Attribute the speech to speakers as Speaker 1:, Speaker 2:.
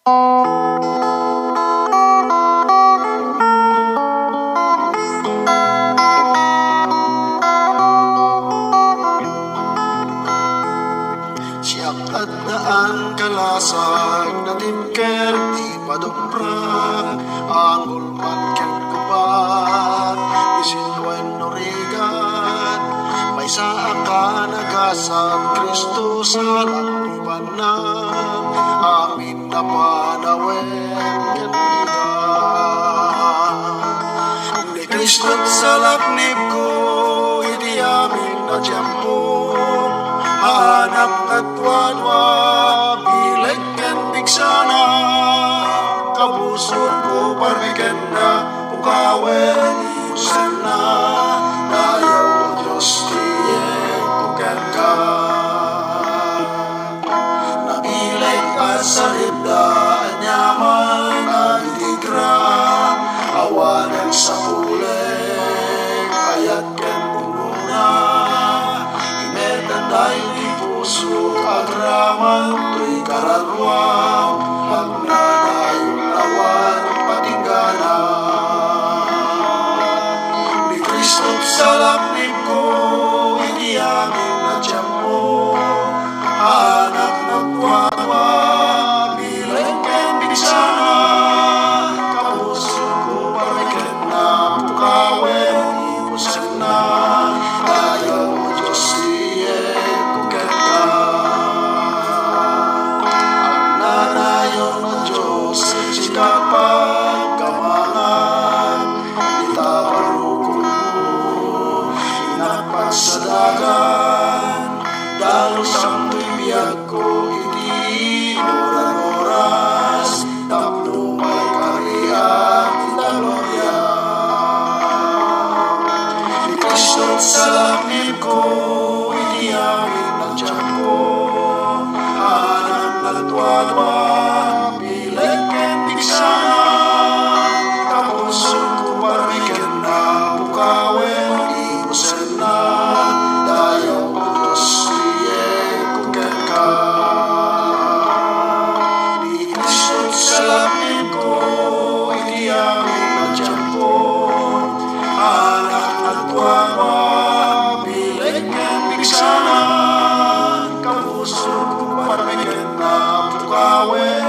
Speaker 1: Siyak at daan kalasag na timker di padumprang angol man ken kupat bisin wen norigan may saa ka nagasab Kristo sa laklipan na amin na panawen ken ni Kristo sa laknip ko idi amin na tiyempo hanap at wadwa bilag ken bigsana kabusot ko parmiken na pukawen iusan na dayaw Diyos tiyen kuken ka nabilag at sa ribda anyaman at itigra awanan sa puleg ayat ken bumuna tayo di puso agraman to'y kararwang magnanayong awan patinggana ni Kristo sa laknip ko hindi amin na tiyempo hanap ng wadwa bilang ken bigsana kapuso ko pariken na pukawen iusan na ayaw Diyos kapag kamangan itaparukon mo inapat sa dagan dalos ang bibiyag ko hindi oras tapno may kariyan italorya ni Kristo sa langit ko hindi amin ang tiyan ko hanap ng tuwadwa sana kapuso ko parmiken na pukawen iusan na dayaw Diyos tiyen kuken ka ni Kristo sa langit ko hindi amin na tiyempo anak at tuwa bilag ken bigsana kapuso ko parmiken na pukawen